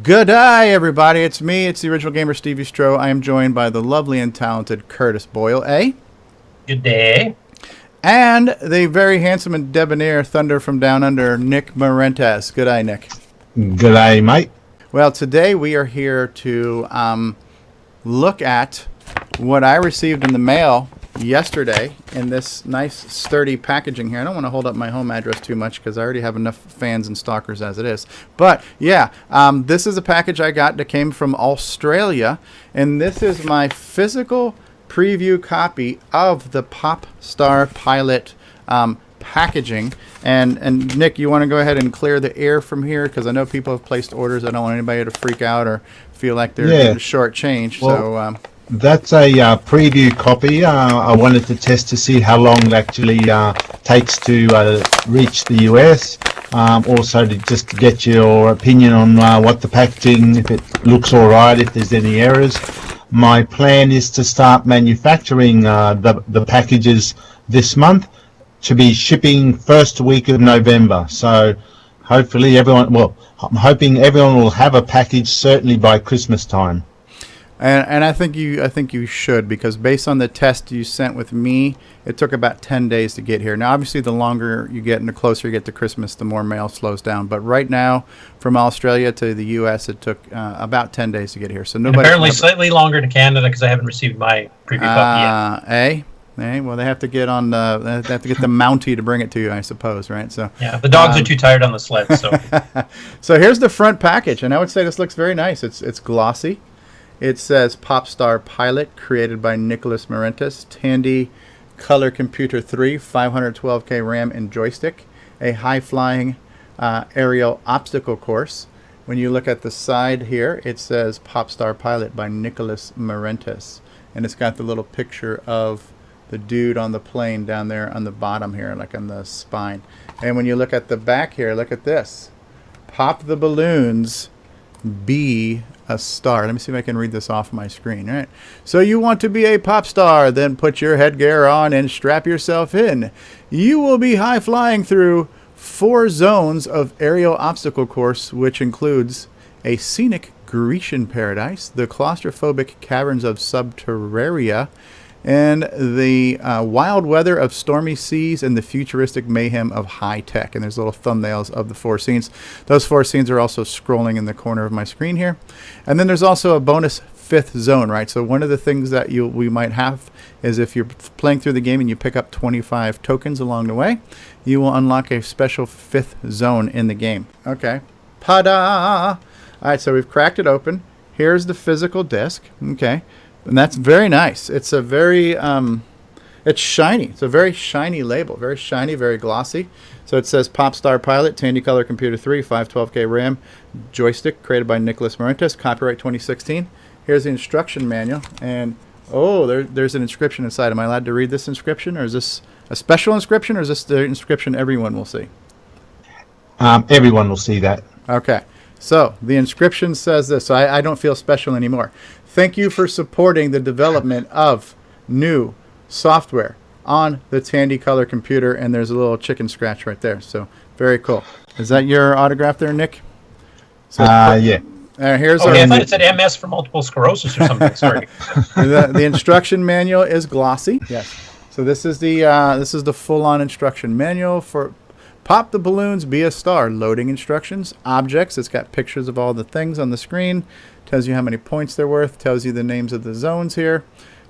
Good day, everybody. It's me. It's the original gamer, Stevie Stroh. I am joined by the lovely and talented Curtis Boyle, Good day. and the very handsome and debonair Thunder from Down Under, Nick Marentes. Good day, Nick. G'day, mate. Well, today we are here to look at what I received in the mail yesterday in this nice, sturdy packaging here. I don't want to hold up my home address too much because I already have enough fans and stalkers as it is. But, yeah, this is a package I got that came from Australia, and this is my physical preview copy of the Pop Star Pilot packaging. And Nick, you want to go ahead and clear the air from here because I know people have placed orders. I don't want anybody to freak out or feel like they're getting shortchanged. Well, that's a preview copy. I wanted to test to see how long it actually takes to reach the US. Also, to just get your opinion on what the packaging, if it looks all right, if there's any errors. My plan is to start manufacturing the packages this month to be shipping first week of November. So hopefully everyone, well, I'm hoping everyone will have a package certainly by Christmas time. And I think you should, because based on the test you sent with me, it took about 10 days to get here. Now, obviously, the longer you get and the closer you get to Christmas, the more mail slows down. But right now, from Australia to the U.S., it took about 10 days to get here. So nobody. And apparently, slightly longer to Canada because I haven't received my preview copy yet. Well, they have to get on. They have to get the Mountie to bring it to you, I suppose, right? So yeah, the dogs are too tired on the sled. So so here's the front package, and I would say this looks very nice. It's glossy. It says Pop Star Pilot, created by Nicholas Marentes, Tandy Color Computer 3, 512K RAM and joystick, a high-flying aerial obstacle course. When you look at the side here, it says Pop Star Pilot by Nicholas Marentes, and it's got the little picture of the dude on the plane down there on the bottom here, like on the spine. And when you look at the back here, look at this. Pop the balloons, be a star. Let me see if I can read this off my screen. All right. So you want to be a pop star, then put your headgear on and strap yourself in. You will be high flying through 4 zones of aerial obstacle course, which includes a scenic Grecian paradise, the claustrophobic caverns of Subterraria, and the wild weather of stormy seas and the futuristic mayhem of high tech. And there's little thumbnails of the 4 scenes. Those 4 scenes are also scrolling in the corner of my screen here. And then there's also a bonus 5th zone, right? So one of the things that we might have is if you're playing through the game and you pick up 25 tokens along the way, you will unlock a special 5th zone in the game. Okay. Ta-da! All right, so we've cracked it open. Here's the physical disc. Okay. And that's very nice. It's a very, it's shiny. It's a very shiny label. Very shiny, very glossy. So it says Pop Star Pilot, Tandy Color Computer 3, 512K RAM, joystick, created by Nicholas Marentes, copyright 2016. Here's the instruction manual. And, there's an inscription inside. Am I allowed to read this inscription? Or is this a special inscription? Or is this the inscription everyone will see? Everyone will see that. Okay. So the inscription says this. So I don't feel special anymore. Thank you for supporting the development of new software on the Tandy Color Computer. And there's a little chicken scratch right there. So very cool. Is that your autograph there, Nick? So, yeah. Here's I thought it said MS for multiple sclerosis or something. Sorry. The instruction manual is glossy. Yes. So this is the full-on instruction manual for Pop the balloons, be a star. Loading instructions, objects. It's got pictures of all the things on the screen. Tells you how many points they're worth. Tells you the names of the zones here.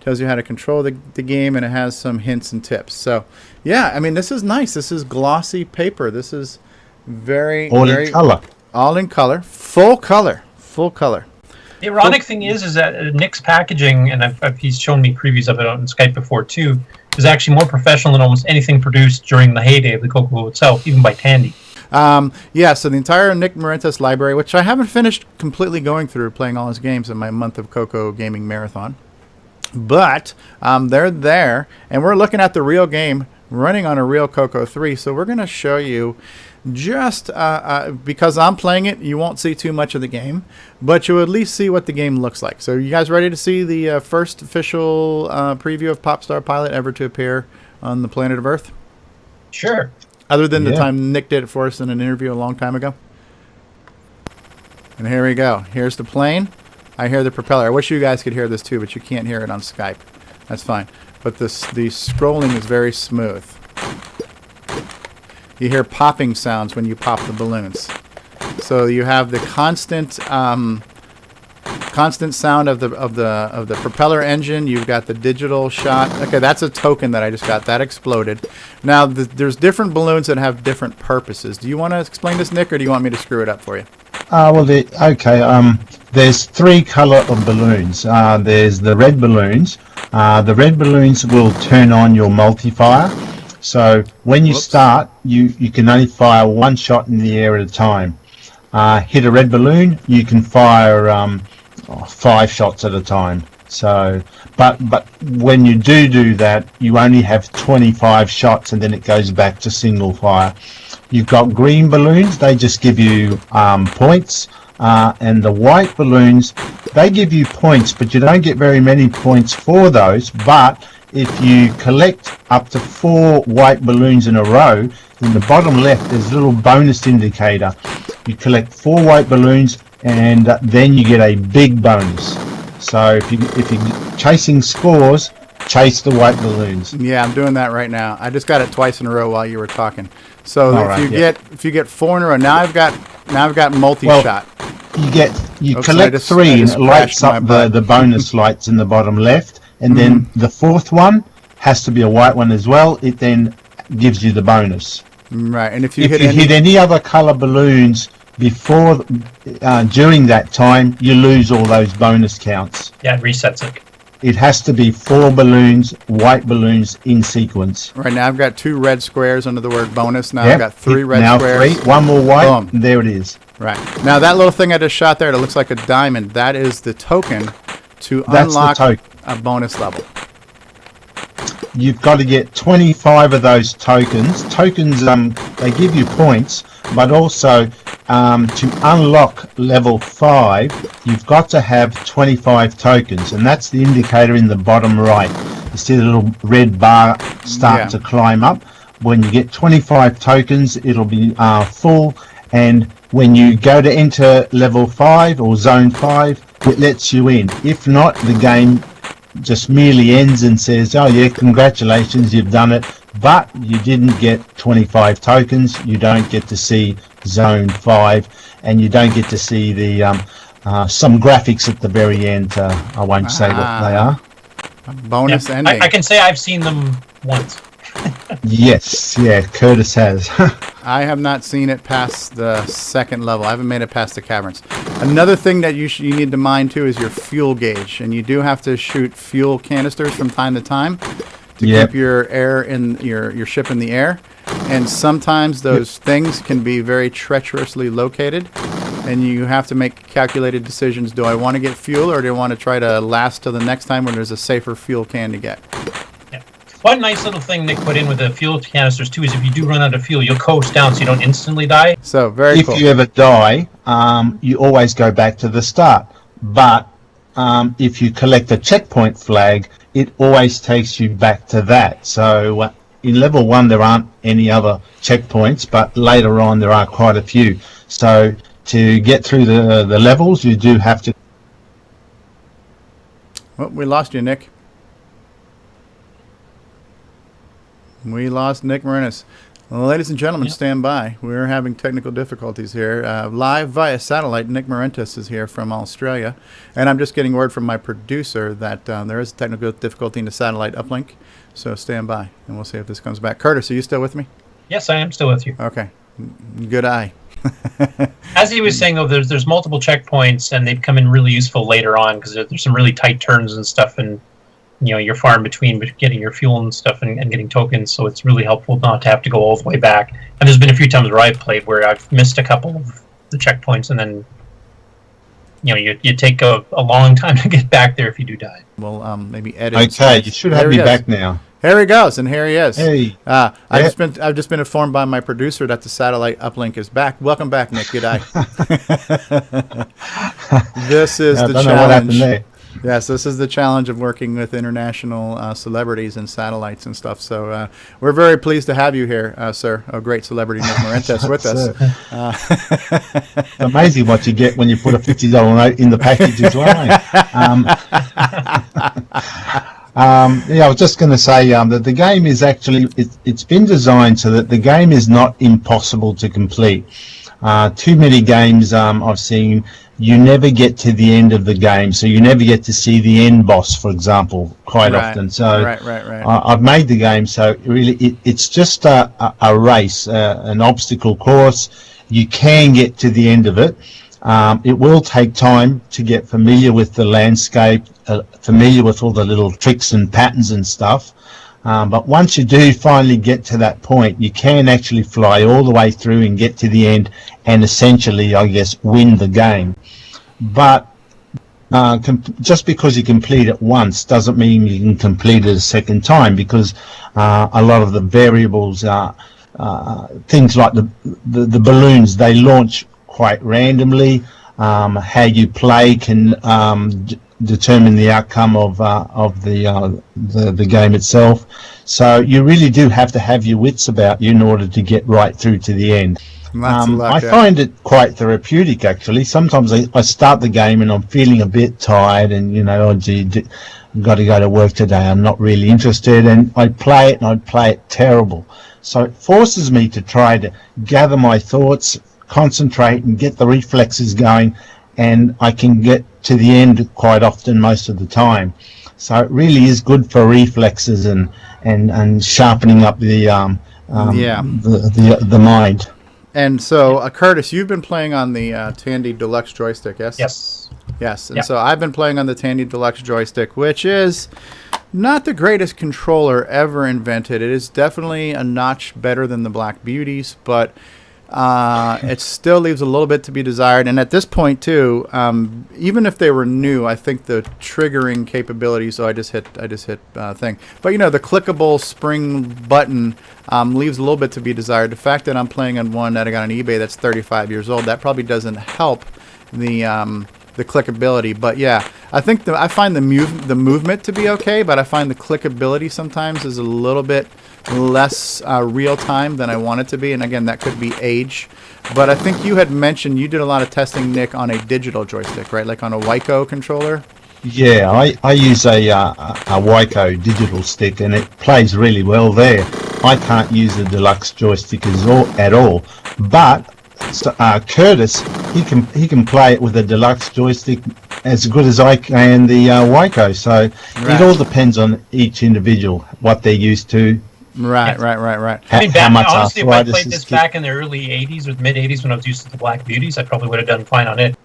Tells you how to control the game, and it has some hints and tips. So, yeah, I mean, this is nice. This is glossy paper. This is all in color. All in color. Full color. Full color. The ironic thing is that Nick's packaging, and he's shown me previews of it on Skype before too, is actually more professional than almost anything produced during the heyday of the CoCo itself, even by Tandy. So the entire Nick Marentes library, which I haven't finished completely going through, playing all his games in my month of CoCo gaming marathon. But they're there, and we're looking at the real game running on a real CoCo 3. So we're going to show you just because I'm playing it, you won't see too much of the game, but you'll at least see what the game looks like. So you guys ready to see the first official preview of Pop Star Pilot ever to appear on the planet of Earth? Sure. Other than the time Nick did it for us in an interview a long time ago. And here we go. Here's the plane. I hear the propeller. I wish you guys could hear this too, but you can't hear it on Skype. That's fine. But the scrolling is very smooth. You hear popping sounds when you pop the balloons. So you have the constant sound of the propeller engine. You've got the digital shot. Okay, that's a token that I just got. That exploded. Now there's different balloons that have different purposes. Do you want to explain this, Nick, or do you want me to screw it up for you? There's 3 color of balloons. There's the red balloons. The red balloons will turn on your multi-fire. So when you start, you can only fire 1 shot in the air at a time. Hit a red balloon, you can fire 5 shots at a time. So, but when you do that, you only have 25 shots, and then it goes back to single fire. You've got green balloons; they just give you points, and the white balloons, they give you points, but you don't get very many points for those. But if you collect up to 4 white balloons in a row, in the bottom left there's a little bonus indicator. You collect 4 white balloons, and then you get a big bonus. So if you're chasing scores, chase the white balloons. Yeah, I'm doing that right now. I just got it twice in a row while you were talking. So if you get 4 in a row, now I've got multi-shot. You collect 3 and it lights up the bonus lights in the bottom left, and then the 4th one has to be a white one as well. It then gives you the bonus. Right, and if you hit any other color balloons before during that time, you lose all those bonus counts. Yeah, it resets it. It has to be 4 balloons, white balloons in sequence. Right now I've got 2 red squares under the word bonus. Now I've got 3 red squares. 3, 1 more white, boom. And there it is. Right. Now that little thing I just shot there that looks like a diamond, that is the token to unlock a bonus level. You've got to get 25 of those tokens. Tokens, they give you points, but also to unlock level 5, you've got to have 25 tokens, and that's the indicator in the bottom right. You see the little red bar start to climb up. When you get 25 tokens, it'll be full, and when you go to enter level 5 or zone 5, it lets you in. If not, the game just merely ends and says, oh yeah, congratulations, you've done it, but you didn't get 25 tokens. You don't get to see zone 5, and you don't get to see the some graphics at the very end. I won't say what they are. Bonus ending. I can say I've seen them once. Yes, yeah, Curtis has. I have not seen it past the 2nd level. I haven't made it past the caverns. Another thing that you need to mind too is your fuel gauge, and you do have to shoot fuel canisters from time to time to keep your air in your ship in the air. And sometimes those things can be very treacherously located, and you have to make calculated decisions. Do I want to get fuel, or do I want to try to last till the next time when there's a safer fuel can to get? One nice little thing Nick put in with the fuel canisters too is if you do run out of fuel, you'll coast down so you don't instantly die. So very cool. If you ever die, you always go back to the start. But if you collect a checkpoint flag, it always takes you back to that. So in level 1 there aren't any other checkpoints, but later on there are quite a few. So to get through the levels, you do have to. Well, we lost you, Nick. We lost Nick Marinas. Well, ladies and gentlemen, stand by. We're having technical difficulties here. Live via satellite, Nick Marentis is here from Australia. And I'm just getting word from my producer that there is a technical difficulty in the satellite uplink. So stand by, and we'll see if this comes back. Curtis, are you still with me? Yes, I am still with you. Okay. Good eye. As he was saying, though, there's multiple checkpoints, and they've come in really useful later on because there's some really tight turns and stuff, and you're far in between getting your fuel and stuff and getting tokens, so it's really helpful not to have to go all the way back. And there's been a few times where I've played where I've missed a couple of the checkpoints, and then you take a long time to get back there if you do die. We'll maybe edit. Okay, you should have me back now. Here he goes, and here he is. Hey. I've just been informed by my producer that the satellite uplink is back. Welcome back, Nick. Good eye. This is the challenge. Yes, this is the challenge of working with international celebrities and satellites and stuff. So we're very pleased to have you here, sir. A great celebrity, Nick Marentes, with us. It's amazing what you get when you put a $50 note in the package as well. Yeah, I was just going to say that the game is actually, it's been designed so that the game is not impossible to complete. Too many games I've seen, you never get to the end of the game, so you never get to see the end boss, for example, quite often. So right. I've made the game so really it's just a race, an obstacle course. You can get to the end of it. It will take time to get familiar with the landscape, familiar with all the little tricks and patterns and stuff. But once you do finally get to that point, you can actually fly all the way through and get to the end and essentially, I guess, win the game. But just because you complete it once doesn't mean you can complete it a second time, because a lot of the variables are things like the balloons, they launch quite randomly. How you play can determine the outcome of the game itself. So you really do have to have your wits about you in order to get right through to the end. I find it quite therapeutic, actually. Sometimes I start the game and I'm feeling a bit tired, and oh gee, I've got to go to work today, I'm not really interested, and I play it and I play it terrible. So it forces me to try to gather my thoughts, concentrate and get the reflexes going, and I can get to the end quite often most of the time. So it really is good for reflexes and sharpening up the mind. And so, Curtis, you've been playing on the Tandy Deluxe joystick, yes? Yes. And so I've been playing on the Tandy Deluxe joystick, which is not the greatest controller ever invented. It is definitely a notch better than the Black Beauties, but it still leaves a little bit to be desired. And at this point, too, even if they were new, I think the triggering capabilities. So I just hit thing. But the clickable spring button leaves a little bit to be desired. The fact that I'm playing on one that I got on eBay that's 35 years old, that probably doesn't help the clickability. But yeah, I think I find the movement to be okay, but I find the clickability sometimes is a little bit less real time than I want it to be, and again, that could be age. But I think you had mentioned you did a lot of testing, Nick, on a digital joystick, right? Like on a CoCo controller. Yeah, I use a CoCo digital stick, and it plays really well there. I can't use the deluxe joystick at all, but Curtis, he can play it with a deluxe joystick as good as I can the CoCo. So it all depends on each individual, what they're used to. Right. I mean, honestly, if I played this back in the early 80s or mid 80s when I was used to the Black Beauties, I probably would have done fine on it.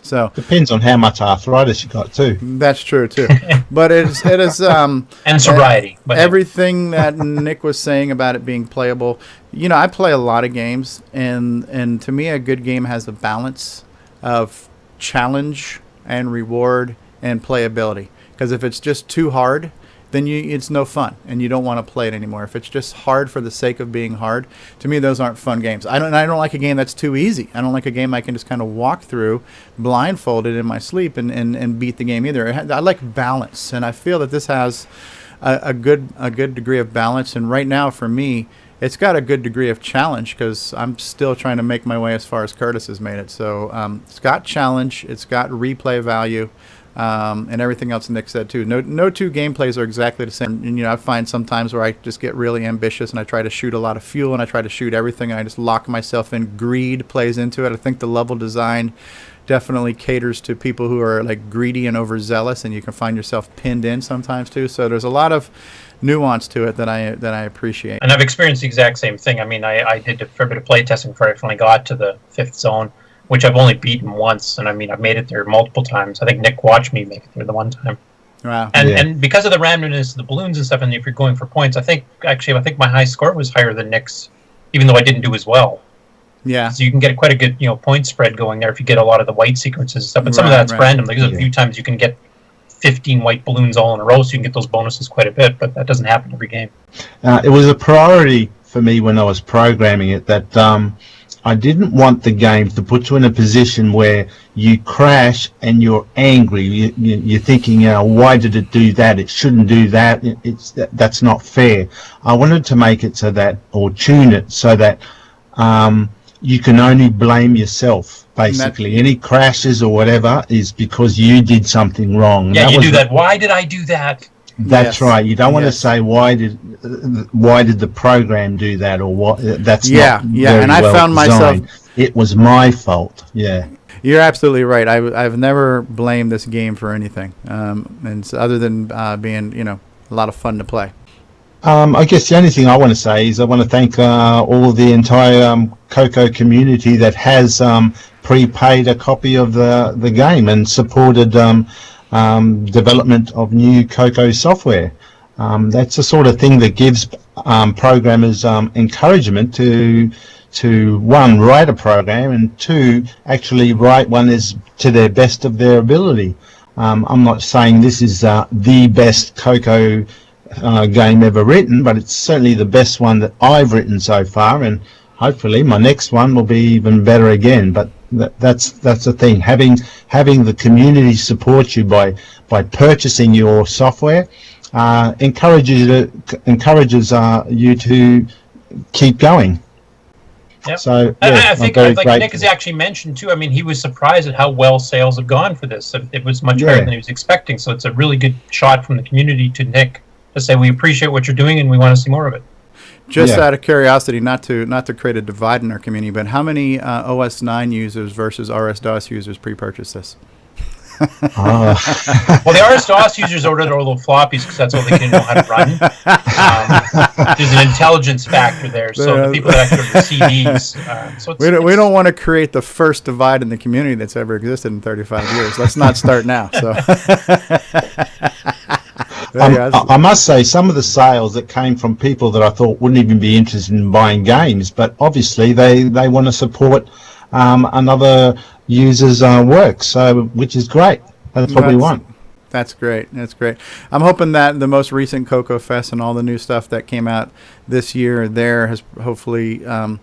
So depends on how much arthritis you got too. That's true too. But it is and sobriety. But everything that Nick was saying about it being playable. I play a lot of games, and to me, a good game has a balance of challenge and reward and playability. Because if it's just too hard, then it's no fun, and you don't want to play it anymore. If it's just hard for the sake of being hard, to me, those aren't fun games. I don't like a game that's too easy. I don't like a game I can just kind of walk through blindfolded in my sleep and beat the game either. I like balance, and I feel that this has a good degree of balance. And right now, for me, it's got a good degree of challenge, because I'm still trying to make my way as far as Curtis has made it. So it's got challenge, it's got replay value. And everything else Nick said too. No two gameplays are exactly the same. And I find sometimes where I just get really ambitious and I try to shoot a lot of fuel and I try to shoot everything and I just lock myself in. Greed plays into it. I think the level design definitely caters to people who are like greedy and overzealous, and you can find yourself pinned in sometimes too. So there's a lot of nuance to it that I appreciate. And I've experienced the exact same thing. I mean, I did a fair bit of play testing before I finally got to the 5th zone, which I've only beaten once, and I mean, I've made it there multiple times. I think Nick watched me make it there the one time. Wow. And because of the randomness of the balloons and stuff, and if you're going for points, I think my high score was higher than Nick's, even though I didn't do as well. Yeah. So you can get quite a good, point spread going there if you get a lot of the white sequences and stuff. But some of that's random. Like, there's a few times you can get 15 white balloons all in a row, so you can get those bonuses quite a bit, but that doesn't happen every game. It was a priority for me when I was programming it that I didn't want the game to put you in a position where you crash and you're angry. You're thinking, why did it do that? It shouldn't do that. That's not fair. I wanted to make it so that, or tune it so that you can only blame yourself. Basically, any crashes or whatever is because you did something wrong. Yeah, you do that. Why did I do that? That's right. You don't want to say why did the program do that, or what. That's not very and I well found designed. myself. It was my fault. Yeah. You're absolutely right. I've never blamed this game for anything, and other than being a lot of fun to play. I guess the only thing I want to say is I want to thank all of the entire CoCo community that has prepaid a copy of the game and supported development of new CoCo software. That's the sort of thing that gives programmers encouragement to one, write a program, and two, actually write one is to their best of their ability. I'm not saying this is the best CoCo game ever written, but it's certainly the best one that I've written so far, and hopefully my next one will be even better again. But that's the thing, having the community support you by purchasing your software encourages you to keep going. Yep. So I think like Nick has actually mentioned too, I mean, he was surprised at how well sales have gone for this. It was much higher than he was expecting, so it's a really good shot from the community to Nick to say we appreciate what you're doing and we want to see more of it. Just out of curiosity, not to create a divide in our community, but how many OS 9 users versus RS-DOS users pre-purchased this? Well, the RS-DOS users ordered all the floppies because that's all they can know how to run. There's an intelligence factor there, so the people that actually order CDs. So we don't want to create the first divide in the community that's ever existed in 35 years. Let's not start now. So. I must say, some of the sales that came from people that I thought wouldn't even be interested in buying games, but obviously they want to support another user's work, so which is great. That's what we want. That's great. That's great. I'm hoping that the most recent CoCo Fest and all the new stuff that came out this year there has hopefully kind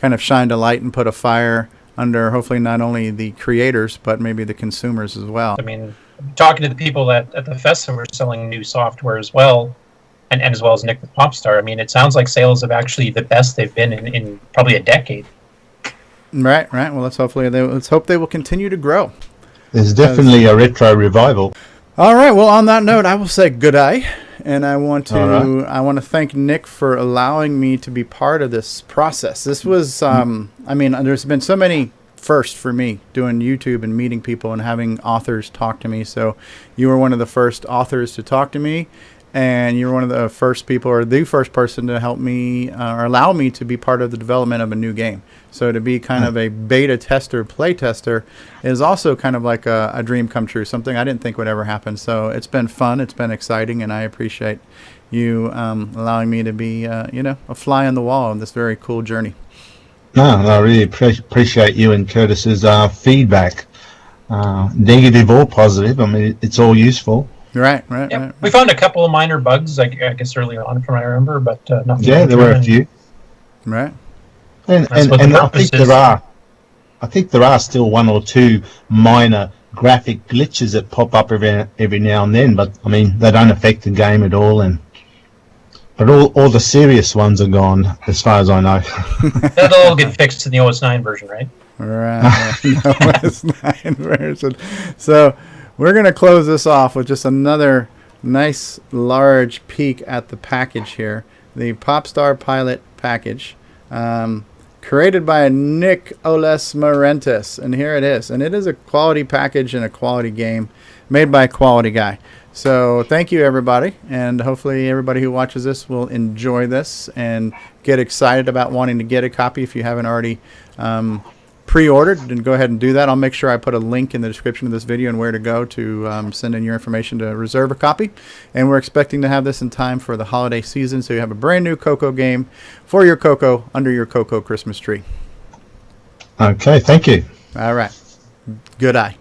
of shined a light and put a fire under hopefully not only the creators but maybe the consumers as well. I mean, talking to the people at the fest that were selling new software as well, and as well as Nick the Popstar, I mean, it sounds like sales have actually the best they've been in probably a decade. Right. Well, let's hope they will continue to grow. There's definitely a retro revival. All right. Well, on that note, I will say good day, and I want to thank Nick for allowing me to be part of this process. This was, I mean, there's been so many first for me doing YouTube and meeting people and having authors talk to me. So you were one of the first authors to talk to me, and you're one of the first people, or the first person to help me or allow me to be part of the development of a new game. So to be kind of a beta tester, play tester is also kind of like a dream come true, something I didn't think would ever happen. So it's been fun, it's been exciting, and I appreciate you allowing me to be a fly on the wall in this very cool journey. No, I really appreciate you and Curtis's feedback, negative or positive. I mean, it's all useful. Right. We found a couple of minor bugs, I guess, early on, from what I remember, but nothing. Yeah, there were a few. Right. And I think there are still one or two minor graphic glitches that pop up every now and then, but I mean they don't affect the game at all. But all the serious ones are gone, as far as I know. That'll all get fixed in the OS 9 version, right? Right. OS 9 version. So we're going to close this off with just another nice large peek at the package here. The Popstar Pilot package, created by Nicholas Marentes. And here it is. And it is a quality package and a quality game made by a quality guy. So thank you, everybody, and hopefully everybody who watches this will enjoy this and get excited about wanting to get a copy. If you haven't already pre-ordered, then go ahead and do that. I'll make sure I put a link in the description of this video and where to go to send in your information to reserve a copy. And we're expecting to have this in time for the holiday season, so you have a brand new CoCo game for your CoCo under your CoCo Christmas tree. Okay, thank you. All right. Good eye.